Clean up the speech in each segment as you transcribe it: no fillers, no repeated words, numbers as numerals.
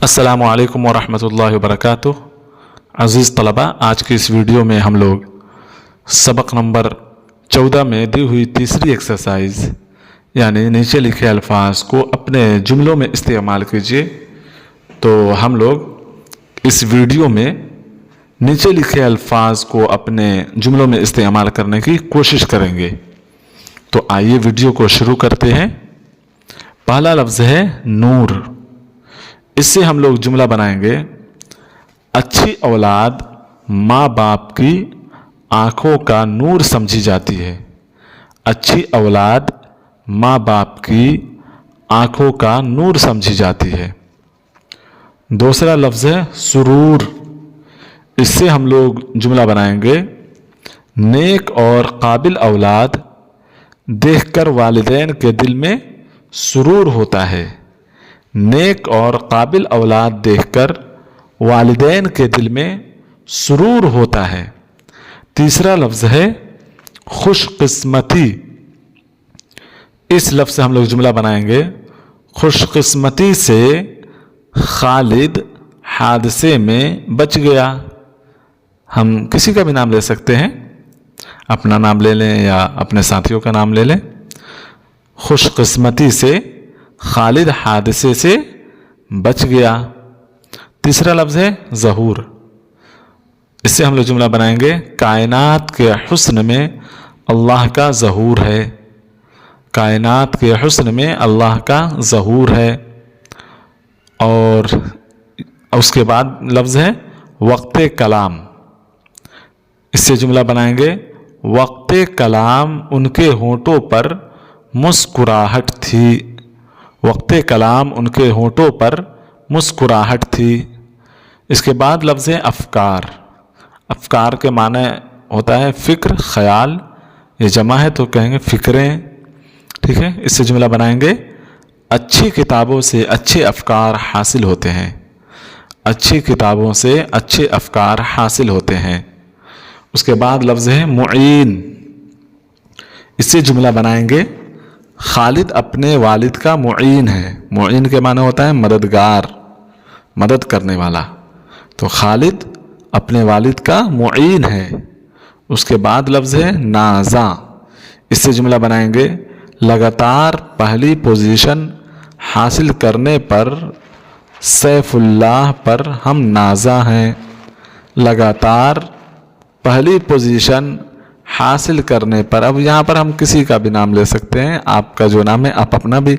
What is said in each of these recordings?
अस्सलामु अलैकुम वरहमतुल्लाहि वबरकातुह। अज़ीज़ तलबा, आज की इस वीडियो में हम लोग सबक नंबर 14 में दी हुई तीसरी एक्सरसाइज यानी नीचे लिखे अल्फाज को अपने जुमलों में इस्तेमाल कीजिए। तो हम लोग इस वीडियो में नीचे लिखे अल्फाज को अपने जुमलों में इस्तेमाल करने की कोशिश करेंगे। तो आइए वीडियो को शुरू करते हैं। पहला लफ्ज़ है नूर। इससे हम लोग जुमला बनाएंगे, अच्छी औलाद माँ बाप की आँखों का नूर समझी जाती है। अच्छी औलाद माँ बाप की आँखों का नूर समझी जाती है। दूसरा लफ्ज़ है सुरूर। इससे हम लोग जुमला बनाएंगे, नेक और काबिल औलाद देखकर वालिदैन के दिल में सुरूर होता है। नेक और काबिल औलाद देखकर वालिदैन के दिल में सुरूर होता है। तीसरा लफ्ज़ है खुशकिस्मती। इस लफ्ज़ से हम लोग जुमला बनाएंगे, खुशकिस्मती से खालिद हादसे में बच गया। हम किसी का भी नाम ले सकते हैं, अपना नाम ले लें या अपने साथियों का नाम ले लें। खुशकिस्मती से खालिद हादसे से बच गया। तीसरा लफ्ज़ है ज़हूर। इससे हम लोग जुमला बनाएंगे, कायनात के हुस्न में अल्लाह का ज़हूर है। कायनात के हुस्न में अल्लाह का ज़हूर है। और उसके बाद लफ्ज़ है वक्ते कलाम। इससे जुमला बनाएंगे, वक्ते कलाम उनके होंठों पर मुस्कुराहट थी। वक्ते कलाम उनके होंठों पर मुस्कुराहट थी। इसके बाद लफ्ज़ है अफ़कार। अफ़कार के माने होता है फ़िक्र, ख़याल। ये जमा है तो कहेंगे फ़िक्रें। ठीक है, इससे जुमला बनाएंगे, अच्छी किताबों से अच्छे अफ़कार हासिल होते हैं। अच्छी किताबों से अच्छे अफ़कार हासिल होते हैं। उसके बाद लफ्ज़ है मुईन। इससे जुमला बनाएंगे, खालिद अपने वालिद का मुईन है। मुईन के माने होता है मददगार, मदद करने वाला। तो खालिद अपने वालिद का मुईन है। उसके बाद लफ्ज़ है नाज़ा। इससे जुमला बनाएंगे, लगातार पहली पोजीशन हासिल करने पर सैफुल्लाह पर हम नाज़ा हैं। लगातार पहली पोजीशन हासिल करने पर, अब यहाँ पर हम किसी का भी नाम ले सकते हैं। आपका जो नाम है आप अपना भी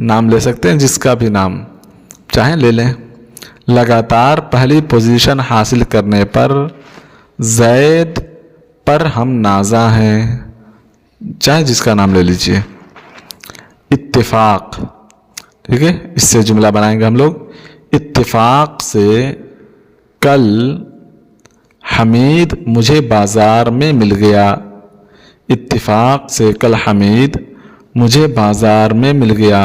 नाम ले सकते हैं, जिसका भी नाम चाहें ले लें। लगातार पहली पोजीशन हासिल करने पर ज़ैद पर हम नाज़ा हैं, चाहे जिसका नाम ले लीजिए। इत्तिफाक। ठीक है, इससे जुमला बनाएंगे हम लोग, इत्तिफाक से कल हमीद मुझे बाज़ार में मिल गया। इत्तिफाक से कल हमीद मुझे बाज़ार में मिल गया।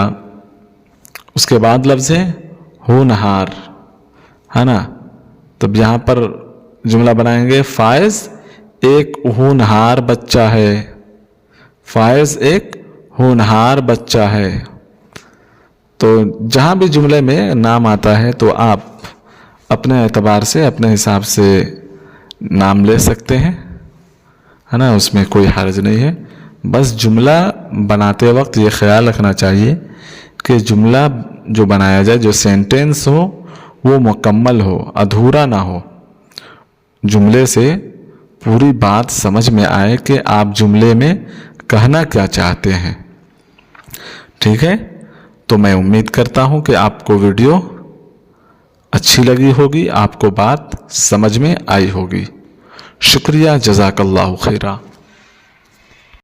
उसके बाद लफ्ज़ है होनहार, है ना। तब यहाँ पर जुमला बनाएंगे, फ़ायज़ एक होनहार बच्चा है। फ़ायज़ एक होनहार बच्चा है। तो जहाँ भी जुमले में नाम आता है तो आप अपने एतबार से, अपने हिसाब से नाम ले सकते हैं, है ना। उसमें कोई हर्ज नहीं है। बस जुमला बनाते वक्त ये ख्याल रखना चाहिए कि जुमला जो बनाया जाए, जो सेंटेंस हो वो मुकम्मल हो, अधूरा ना हो। जुमले से पूरी बात समझ में आए कि आप जुमले में कहना क्या चाहते हैं। ठीक है, तो मैं उम्मीद करता हूँ कि आपको वीडियो अच्छी लगी होगी, आपको बात समझ में आई होगी। शुक्रिया, जज़ाकल्लाहु खैरा।